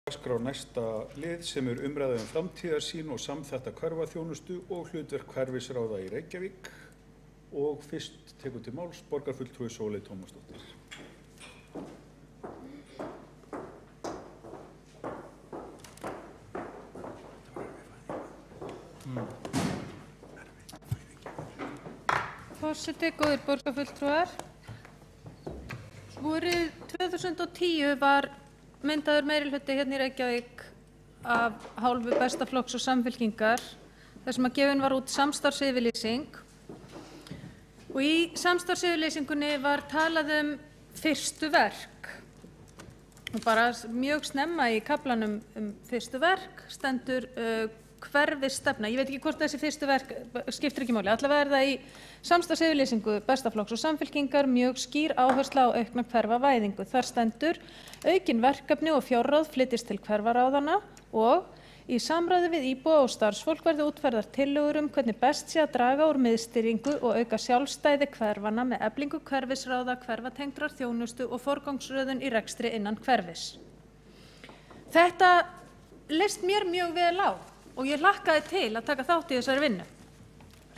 dagskrá næsta lið sem umræða framtíðarsýn og samþætta hverfaþjónustu og hlutverk hverfisráða í Reykjavík. Og fyrst tekur til máls borgarfulltrúi Sóley Tómasdóttir. Forseti, góðir borgarfulltrúar. Vorið 2010 var myndaður meirihluti hérna í Reykjavík af hálfu Besta flokks og Samfylkingar, þar sem gefin var út samstarfsyfirlýsing. Og í samstarfsyfirlýsingunni var talað fyrstu verk. Og bara mjög snemma í kaflanum fyrstu verk stendur hverfisstefna. Ég veit ekki hvort þessi fyrstu verk skiptir ekki máli. Allavega það í samstarfsyfirlýsingu Besta flokks og Samfylkingar mjög skýr áhersla á aukna hverfavæðingu. Þar stendur aukin verkefni og fjárráð flytjist til hverfaráðanna og í samráði við íbúa og starfsfólk verði útfærðar tillögur hvernig best sé að draga úr miðstýringu og auka sjálfstæði hverfanna með eflingu hverfisráða, hverfatengdrar þjónustu og forgangsröðun í rekstri innan hverfis. Þetta leist mér mjög vel á og ég hlakkaði til að taka þátt í þessari vinnu.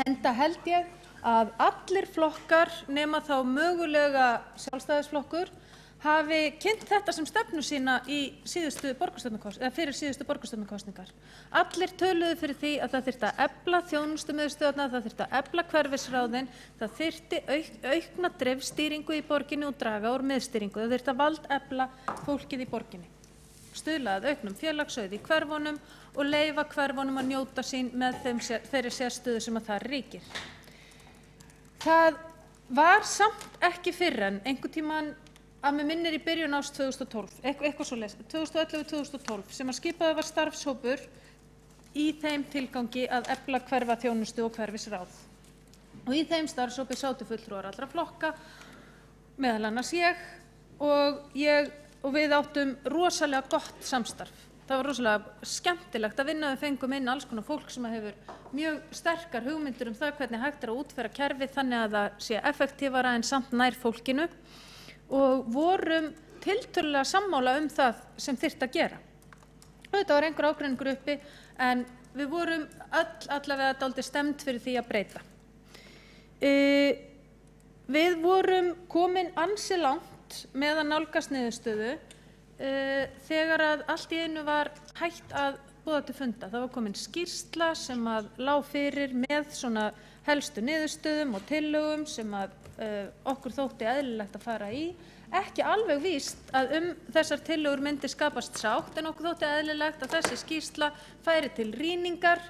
Enda held ég að allir flokkar nema þá mögulega sjálfstæðisflokkur hafi kynnt þetta sem stefnu sína í fyrir síðustu borgarstjórnarkosningar. Allir töluðu fyrir því að það þyrfti að efla þjónustumiðstöðvarnar, það þyrfti að efla hverfisráðin, það þyrfti aukna dreifstýringu í borginni og draga úr miðstýringu, það þyrfti að valdefla fólkið í borginni. Stuðla að auknum félagsauði í hverfunum og leyfa hverfunum að njóta sín með þeirri sérstöðu sem að það ríkir. Það var samt ekki fyrr en einhvern tímann að mig minnir í byrjun árs 2012, eitthvað svoleiðis, 2011-2012, sem að skipaður var starfshópur í þeim tilgangi að efla hverfaþjónustu og hverfisráð. Og í þeim starfshópi sátu fulltrúar allra flokka, meðal annars ég, og við áttum rosalega gott samstarf. Það var rosalega skemmtilegt að vinna, við fengum inn alls konar fólk sem hefur mjög sterkar hugmyndir það hvernig hægt að útfæra kerfið þannig að það sé effektífara en samt nær fólkinu og vorum tiltölulega sammála það sem þyrfti að gera. Þetta var einhver ágreiningur uppi en við vorum allavega dálítið stemd fyrir því að breyta. Við vorum komin ansi langt með að nálgast niðurstöðu þegar að allt í einu var hægt að boða til funda. Það var komin skýrsla sem að lá fyrir með svona helstu niðurstöðum og tillögum sem að okkur þótti eðlilegt að fara í. Ekki alveg víst að þessar tillögur myndi skapast sátt en okkur þótti eðlilegt að þessi skýrsla færi til rýningar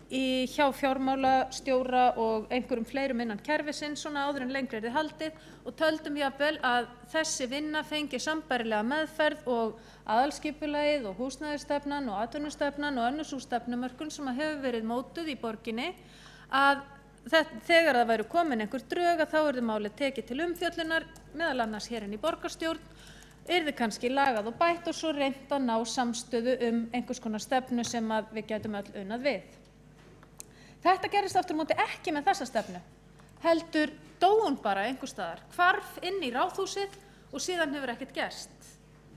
hjá fjármálastjóra og einhverjum fleirum innan kerfisins svona áður en lengri yrði haldið og töldum jafnvel að þessi vinna fengi sambærilega meðferð og aðalskipulagið og húsnæðisstefnan og atvinnustefnan og önnur sú stefnumörkun sem hefur verið mótuð í borginni að þegar það væru komin einhver drög að þá yrði málið tekið til umfjöllunar meðal annars hér inn í borgarstjórn, yrði kannski lagað og bætt og svo reynt að ná samstöðu einhvers konar stefnu sem að við gætum öll unnað við. Þetta gerist aftur á móti ekki með þessa stefnu, heldur dó hún bara einhvers staðar, hvarf inn í ráðhúsið og síðan hefur ekkert gerst.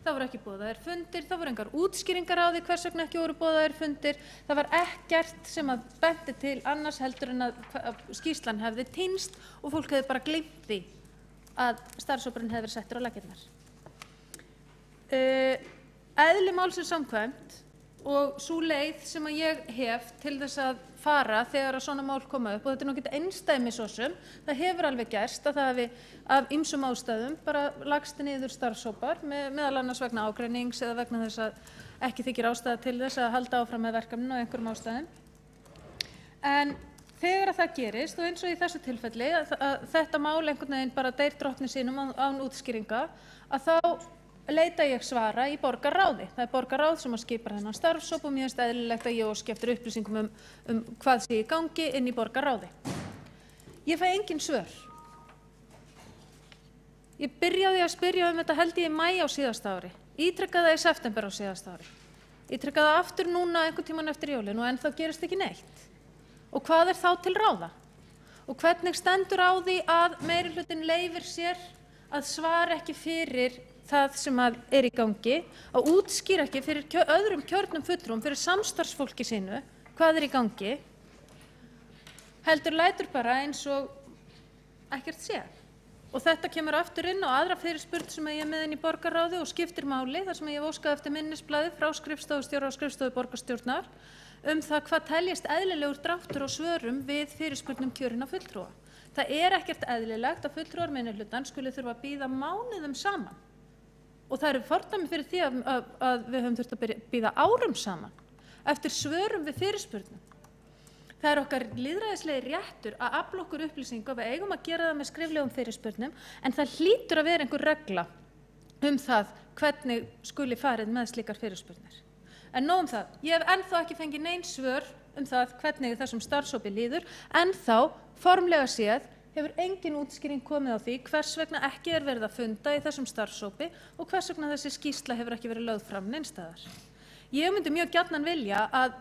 Það voru ekki boðaðir fundir, það voru engar útskýringar á því hvers vegna ekki voru boðaðir fundir, það var ekkert sem að benti til annars heldur en að skýrslan hefði týnst og fólk hefði bara gleymt því að starfshópurinn hefði verið settur á laggirnar. Eðli málsins samkvæmt og sú leið sem að ég hef til þess að fara þegar að svona mál koma upp og þetta nú ekki einsdæmi svo sem, það hefur alveg gerst að það hafi af ýmsum ástæðum bara lagst niður starfshópar meðal annars vegna ágreinings eða vegna þess að ekki þykir ástæða til þess að halda áfram með verkefninu á einhverjum ástæðum. En þegar að það gerist og eins og í þessu tilfelli að þetta mál einhvern veginn bara deyr drottni sínum án útskýringa að þá leita ég svara í borgarráði. Það borgarráð sem að skipa þennan starfshóp og mér finnst eðlilegt að ég óski eftir upplýsingum hvað sé í gangi inn í borgarráði. Ég fæ engin svör. Ég byrjaði að spyrja þetta held ég í maí á síðasta ári, ítrekkaði í september á síðasta ári, ítrekkaði aftur núna einhvern tímann eftir jólin og ennþá gerist ekki neitt. Og hvað þá til ráða? Og hvernig stendur á því að meirihlutinn leyfir sér að svara ekki fyrir það sem í gangi, að útskýra ekki fyrir öðrum kjörnum fulltrúum, fyrir samstarfsfólki sínu, hvað í gangi, heldur lætur bara eins og ekkert sé. Og þetta kemur aftur inn á aðra fyrirspurn sem ég með inn í borgarráði og skiptir máli, þar sem ég óskaði eftir minnisblaði frá skrifstofustjóra og skrifstofu borgarstjórnar það hvað teljist eðlilegur dráttur á svörum við fyrirspurnum kjörinna fulltrúa. Það ekkert eðlilegt að fulltrúar minnihlutans skuli þurfa að bíða mánuðum saman. Og það eru fordæmi fyrir því að við höfum þurft að bíða árum saman eftir svörum við fyrirspurnum. Það okkar lýðræðislegi réttur að afla okkur upplýsinga, við eigum að gera það með skriflegum fyrirspurnum, en það hlýtur að vera einhver regla það hvernig skuli farið með slíkar fyrirspurnir. En nóg það, ég hef ennþá ekki fengið nein svör það hvernig þessum starfshópi líður, ennþá formlega séð hefur engin útskýring komið á því hvers vegna ekki verið að funda í þessum starfshópi og hvers vegna þessi skýrsla hefur ekki verið lögð fram neins staðar. Ég myndi mjög gjarnan vilja að,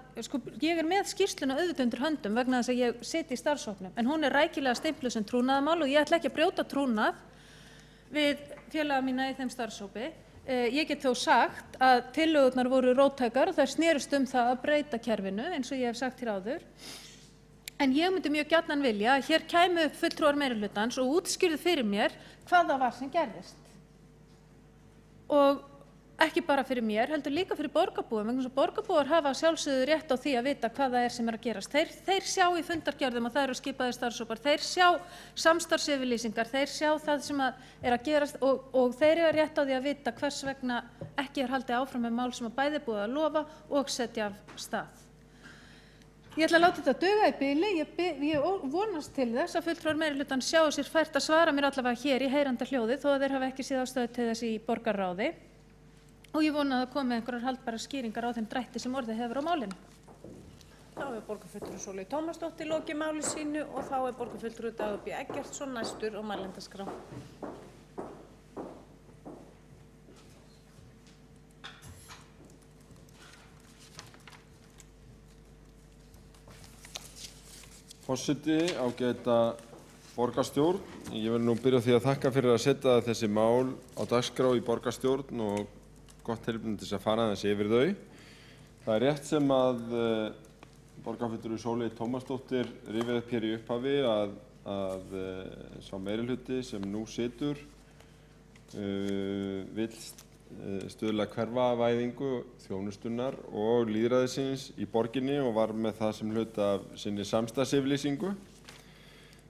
ég með skýrsluna auðvitað undir höndum vegna þess að ég siti í starfshópnum, en hún rækilega stimpluð sem trúnaðarmál og ég ætla ekki að brjóta trúnað við félaga mína í þeim starfshópi. Ég get þó sagt að tillögurnar voru róttækar og þær snerust það að breyta kerfinu eins og ég hef sagt hér áður. En ég myndi mjög gjarnan vilja að hér kæmu upp fulltrúar meirihlutans og útskýrðu fyrir mér hvað það var sem gerðist. Og ekki bara fyrir mér, heldur líka fyrir borgarbúum, vegna þess að borgarbúar hafa sjálfsögðu rétt á því að vita hvað það sem að gerast. Þeir sjá í fundargerðum að það eru skipaðir starfshópar, þeir sjá samstarfsyfirlýsingar, þeir sjá það sem að gerast og þeir eiga rétt á því að vita hvers vegna ekki haldið áfram með mál sem að bæði búið að lofa og setja af stað. Ég ætla að láta þetta duga í bili, ég vonast til þess að fulltrúar meirihlutans sjá sér fært að svara mér allavega hér í heyranda hljóði þó að þeir hafa ekki séð ástæðu til þess í borgarráði. Og ég vona að það komi einhverjar haldbærar skýringar á þeim drætti sem orðið hefur á málinu. Þá borgarfulltrúi Sólveig Tómasdóttir lokið máli sínu og þá borgarfulltrúi Dagur B. Eggertsson næstur á mælendaskrá. Forseti, ágæta borgarstjórn. Ég vil nú byrja á því að þakka fyrir að setja þessi mál á dagskrá í borgarstjórn og gott tilefni til að fara aðeins yfir þau. Það rétt sem að borgarfulltrúi Sólveig Tómasdóttir rifjaði upp hér í upphafi að sá meirihluti sem nú situr vill stuðla að hverfavæðingu þjónustunnar og lýðræðisins í borginni og var með það sem hluta af sinni samstarfsyfirlýsingu.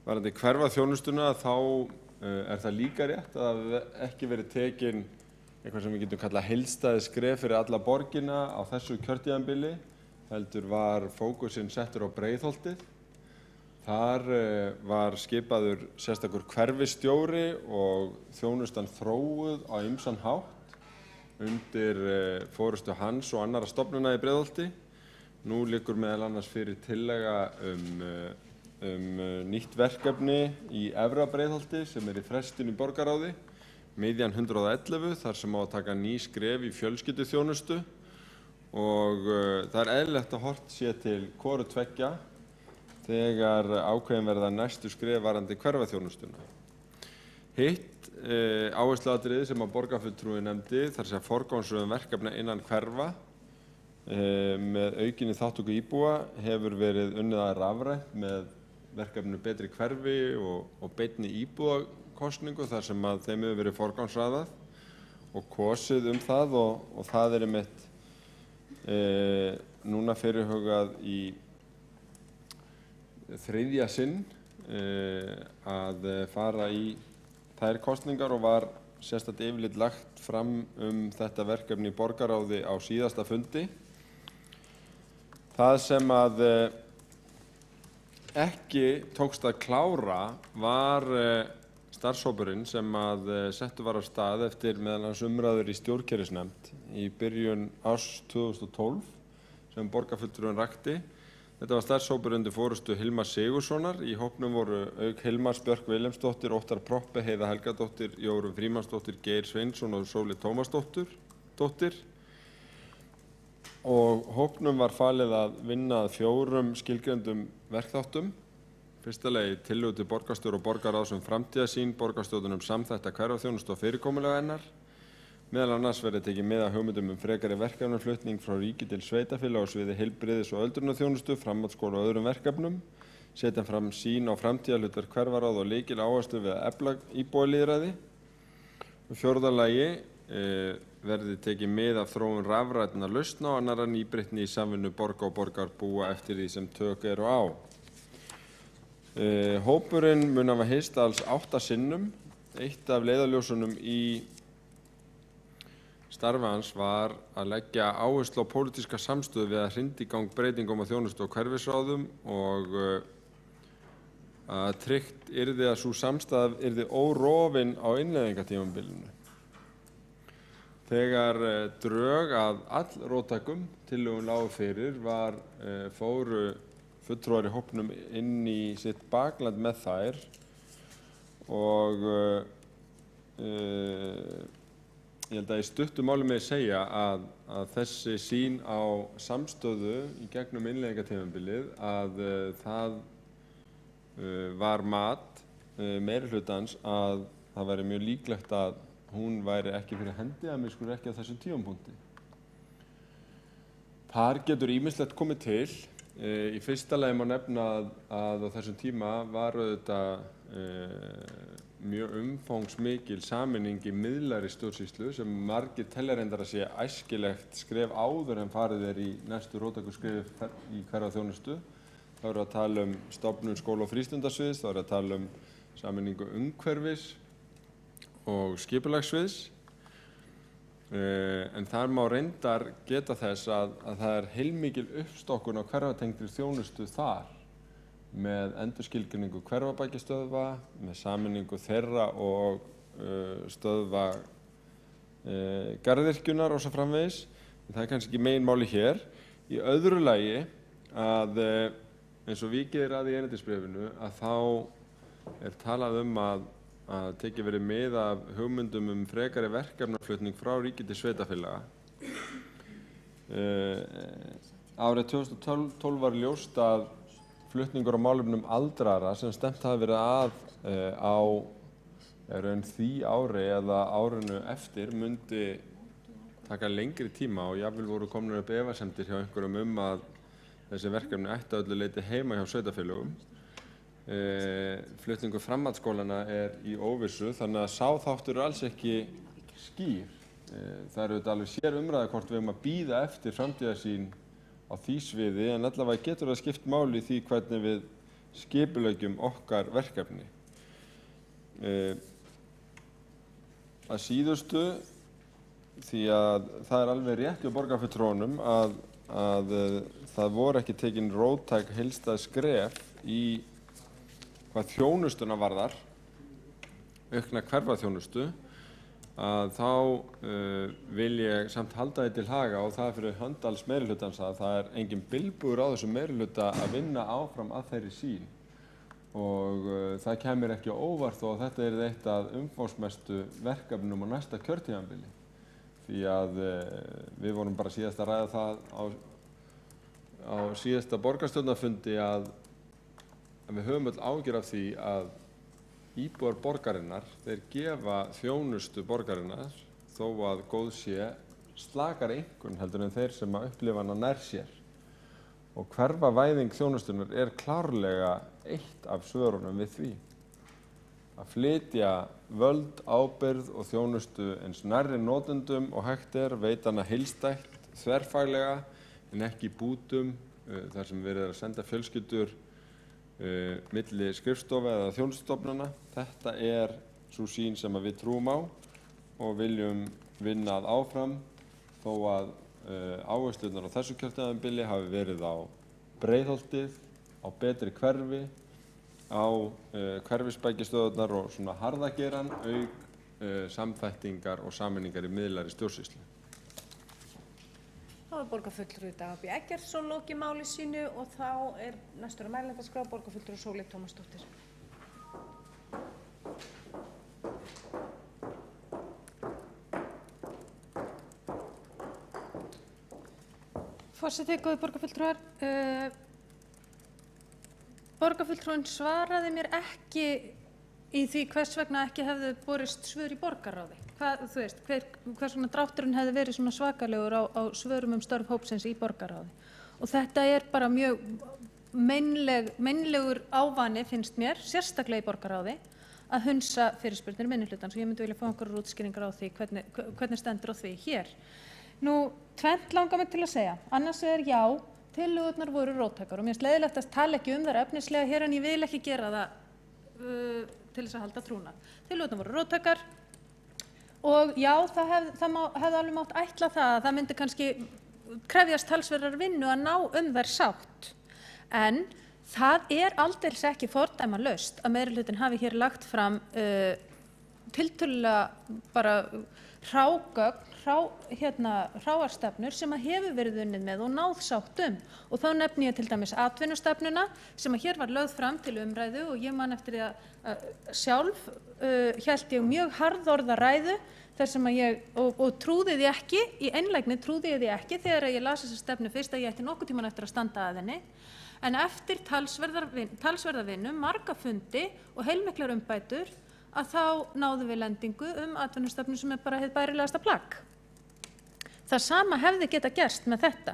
Varðandi hverfaþjónustuna þá það líka rétt að ekki verið tekin eitthvað sem við getum kallað heildstæð skref fyrir alla borgina á þessu kjörtímabili, heldur var fókusinn settur á Breiðholtið. Þar var skipaður sérstakur hverfisstjóri og þjónustan þróuð á ýmsan hátt undir forystu hans og annarra stofnana í Breiðholti. Nú liggur meðal annars fyrir tillaga nýtt verkefni í Efra Breiðholti sem í frestun í borgarráði, miðjan 111, þar sem á að taka ný skref í fjölskylduþjónustu og það eðlilegt að horft sé til hvoru tveggja þegar ákveðin verða næstu skref varðandi hverfaþjónustuna. Hitt áhersluatriði sem að borgarfulltrúi nefndi, þar sem forgangsröðun verkefna innan hverfa með aukinni þátttöku íbúa hefur verið unnið að rafrænt með verkefninu Betri hverfi og beinni íbúakosningu þar sem að þeim hefur verið forgangsraðað og kosið það og það einmitt núna fyrirhugað í þriðja sinn að fara í þær kosningar og var sérstakt yfirlit lagt fram þetta verkefni í borgarráði á síðasta fundi. Það sem að ekki tókst að klára var starfshópurinn sem að settur var af stað eftir meðal annars umræður í stjórnkerfisnefnd í byrjun árs 2012 sem borgarfulltrúinn rakti. Þetta var starfshópur undir forystu Hilmars Sigurðssonar. Í hópnum voru auk Hilmars Björk Vilhelmsdóttir, Óttar Proppe, Heiða Helgadóttir, Jórunn Frímannsdóttir, Geir Sveinsson og Sólveig Tómasdóttir. Og hópnum var falið að vinna að 4 skilgreindum verkþáttum. Fyrsta lagi tillögur til borgarstjóra og borgarráðs framtíðarsýn, borgarstjórn samþætta hverfaþjónustu og fyrirkomulag hennar. Meðal annars verði tekið mið af hugmyndum frekari verkefnaflutning frá ríki til sveitarfélaga á sviði heilbrigðis- og öldrunarþjónustu, framhaldsskóla og öðrum verkefnum, setja fram sýn á framtíðarhlutverk hverfaráð og lykiláherslu við að efla íbúalýðræði. Í fjórða lagi verði tekið mið af þróun rafrænna lausna og annarra nýbreytni í samvinnu borga og borgarbúa eftir því sem tök eru á. Hópurinn mun hafa hist alls 8 sinnum. Eitt af leiðarljósunum í starfi hans var að leggja áherslu á pólitíska samstöðu við að hrinda í gang breytingum á þjónustu og hverfisráðum og að tryggt yrði að sú samstaða yrði órofin á innleiðingartímabilinu. Þegar drög að allróttækum tillögum lágu fyrir fóru fulltrúar í hópnum inn í sitt bakland með þær og ég held að í stuttu máli megi segja að þessi sýn á samstöðu í gegnum innleiðingartímabilið að það var mat meirihlutans að það væri mjög líklegt að hún væri ekki fyrir hendi að mér skur ekki á þessum tímapunkti. Þar getur ýmislegt komið til. Í fyrsta lagi má nefna að á þessum tíma var auðvitað mjög umfangsmikil sameining í miðlægri stjórnsýslu sem margir telja reyndar að sé æskilegt skref áður en farið í næstu róttæku skref í hverfaþjónustu. Þá erum við að tala stofnun skóla- og frístundasviðs, þá erum við að tala sameiningu umhverfis og skipulagssviðs. En þar má reyndar geta þess að það heilmikil uppstokkun á hverfatengdri þjónustu þar með endurskilgreiningu hverfabækjastöðva, með sameiningu þeirra og stöðva garðyrkjunar og svo framvegis. En það kannski ekki meginmáli hér. Í öðru lagi að eins og vikið að í einheltisbréfinu að þá talað að tekið verið mið af hugmyndum frekari verkefnaflutning frá ríki til sveitarfélaga. Árið 2012 var ljóst að flutningur á málefnum aldraðra sem stefnt hafi verið á raun því ári eða árinu eftir myndi taka lengri tíma og jafnvel voru komnar upp efasemdir hjá einhverjum að þessi verkefni ættu að öllu leyti heima hjá sveitarfélögum. Flutningur framhaldsskólana í óvissu, þannig að sá þáttur alls ekki skýr. Það eru auðvitað alveg sér umræða hvort við að bíða eftir framtíðarsýn á því sviði, en allavega getur það skipt máli í því hvernig við skipuleggjum okkar verkefni. Að síðustu, því að það alveg rétt hjá borgarfulltrúunum að það voru ekki tekin róttæk heildstæð skref í hvað þjónustuna varðar, aukna hverfaþjónustu, að þá vil ég samt halda því til haga og það fyrir hönd alls meirihlutans að það engin bilbugur á þessum meirihluta að vinna áfram að þeirri sýn. Og það kemur ekki á óvart þó að þetta eitt af umfangsmestu verkefnum á næsta kjörtímabili. Því að við vorum bara síðast að ræða það á síðasta borgarstjórnarfundi að við höfum öll áhyggjur af því að íbúar borgarinnar, þeir gefa þjónustu borgarinnar þó að góð sé slakari einkunn heldur en þeir sem að upplifa hana nær sér. Og hverfavæðing þjónustunar klárlega eitt af svörunum við því. Að flytja völd, ábyrgð og þjónustu eins nærri notendum og hægt veita hana heildstætt, þverfaglega en ekki í bútum þar sem verið að senda fjölskyldur milli skrifstofa eða þjónustustofnana. Þetta sú sýn sem við trúum á og viljum vinna áfram þó að áherslurnar á þessu kjörtímabili hafi verið á Breiðholtið, á betri hverfi, á hverfisbækjastöðvarnar og svona harðageirann auk samþættingar og sameiningar í miðlægri stjórnsýslu. Þá borgarfulltrúi Dagur B. Eggertsson lokið máli sínu og þá næstur á mælendaskrá borgarfulltrúi Sóley Tómasdóttir. Forseti, góðir borgarfulltrúar. Borgarfulltrúinn svaraði mér ekki í því hvers vegna ekki hefðu borist svör í borgarráði. hvers vegna drátturinn hefði verið svona svakalegur á svörum störf hópsins í borgarráði. Og þetta bara mjög meinlegur ávani, finnst mér, sérstaklega í borgarráði, að hunsa fyrirspurnir minnihlutans, og ég myndi vilja fá einhverjar útskýringar á því hvernig stendur á því hér. Nú, tvennt langar mig til að segja. Annars já, tillögurnar voru róttækar og mér finnst leiðilegt að tala ekki þær efnislega hér, en ég vil ekki gera það til þess að halda trúnað. Tillögurnar voru róttækar og já, það hefði alveg mátt ætla það að það myndi kannski krefjast talsverðar vinnu að ná þær sátt. En það aldeilis ekki fordæmalaust að meirihlutinn hafi hér lagt fram tiltölulega bara hráar stefnur sem hefur verið unnið með og náð sátt og þá nefni ég til dæmis atvinnustefnuna sem hér var lögð fram til umræðu og ég man eftir því að sjálf hélt ég mjög harðorða ræðu þar sem og trúði því ekki, í einlægni trúði ég því ekki þegar ég las þessa stefnu fyrst að ég ætti nokkuð tímann eftir að standa að henni, en eftir talsverða vinnu, marga fundi og heilmiklar umbætur að þá náðum við lendingu atvinnustefnu sem bara hið bærilegasta plagg. Það sama hefði getað gerst með þetta.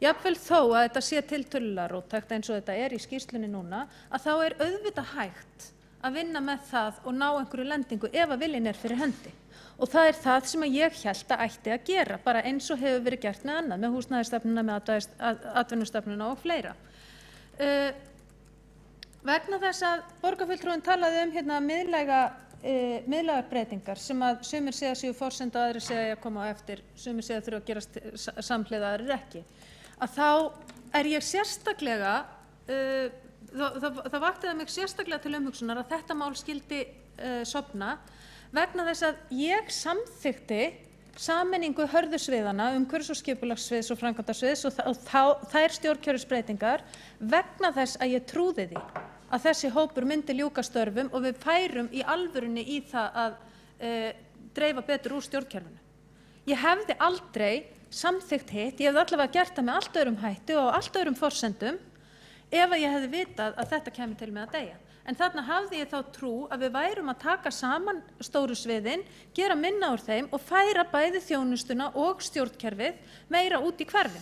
Jafnvel þó að þetta sé tiltölulega róttækt eins og þetta í skýrslunni núna, að þá auðvitað hægt að vinna með það og ná einhverju lendingu ef að viljinn fyrir hendi. Og það það sem ég hélt að ætti að gera, bara eins og hefur verið gert með annað, með húsnæðisstefnuna, með atvinnustefnuna og fleira. Vegna þess að borgarfulltrúinn talaði miðlægar breytingar sem að sumir segja séu forsenda, aðrir segja að koma á eftir, sumir segja þurfa að gerast samhliða, aðrir ekki, að þá ég sérstaklega, það vaktiði mig sérstaklega til umhugsunar að þetta mál skyldi sofna vegna þess að ég samþykkti sameiningu hörðu sviðanna, umhverfis- og skipulagssviðs og framkvæmdasviðs og þær stjórnkerfisbreytingar vegna þess að ég trúði því að þessi hópur myndi ljúka störfum og við færum í alvörunni í það að dreifa betur úr stjórnkerfinu. Ég hefði aldrei samþykkt hitt, ég hefði allavega gert það með allt öðrum hætti og allt öðrum forsendum ef að ég hefði vitað að þetta kæmi til með að deyja. En þarna hafði ég þá trú að við værum að taka saman stóru sviðin, gera minna úr þeim og færa bæði þjónustuna og stjórnkerfið meira út í hverfin.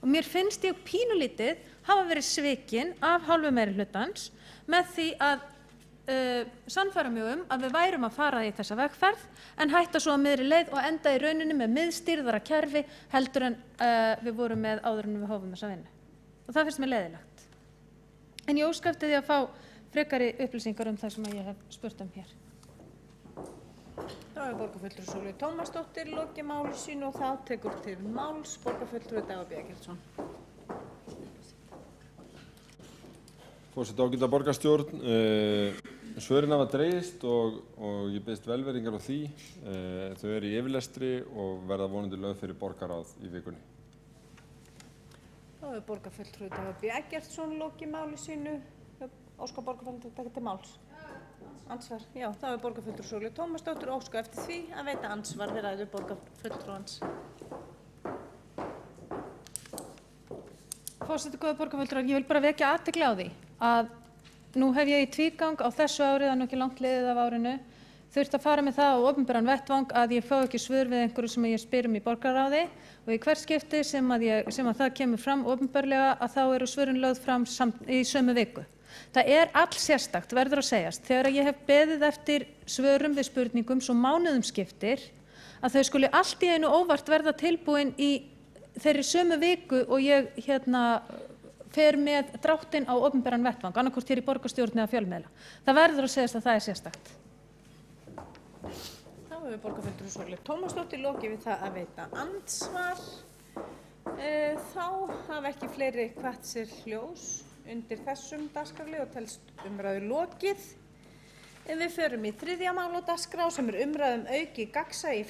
Og mér finnst ég pínulítið hafa verið svikin af hálfu meirihlutans með því að sannfæra mig að við værum að fara í þessa vegferð en hætta svo að miðri leið og enda í rauninni með miðstýrðara kerfi heldur en við vorum með áður en við hófum þessa vinnu. Og það finnst mér leiðilegt. En ég óska eftir því að fá frekari upplýsingar það sem ég hef spurt hér. Þá borgarfulltrúi Sólveig Tómasdóttir lokið máli sínu og þá tekur til máls borgarfulltrúi Dagur B. Eggertsson. Forseti, ágæta borgarstjórn, svörin hafa dregist og ég biðst velvirðingar á því. Þau í yfirlestri og verða vonandi lögð fyrir borgarráð í vikunni. Þá borgarfulltrúi Dagur B. Eggertsson lokið máli sínu. Óskar borgarfulltrúi taka til máls? Ansvar, já, þá borgarfulltrúi Sólveig Tómasdóttir óska eftir því að veita ansvar við ræðu borgarfulltrúans. Forseti, góða borgarfulltrúar, ég vil bara vekja athygli á því að nú hef ég í tvígang á þessu ári, það nú ekki langt liðið af árinu, þurft að fara með það á opinberan vettvang að ég fá ekki svör við einhverju sem ég spyr í borgarráði og í hvert skipti sem að það kemur fram opinberlega að þá eru svörin lögð fram í sömu viku. Það allsérstakt, verður að segjast, þegar ég hef beðið eftir svörum við spurningum svo mánuðum skiptir að þau skuli allt í einu óvart verða tilbúin í þeirri sömu viku og ég fer með dráttinn á opinberan vettvang, annaðhvort hér í borgarstjórn eða fjölmiðla. Það verður að segjast að það sérstakt. Þá hefur borgarfulltrúi Sólveig Tómasdóttir lokið við það að veita ansvar. Þá hafa ekki fleiri hvatt sér hljós undir þessum dagskrárlið og telst umræðu lokið. Við förum í þriðja mál á dagskrá sem umræða aukið gagnsæi í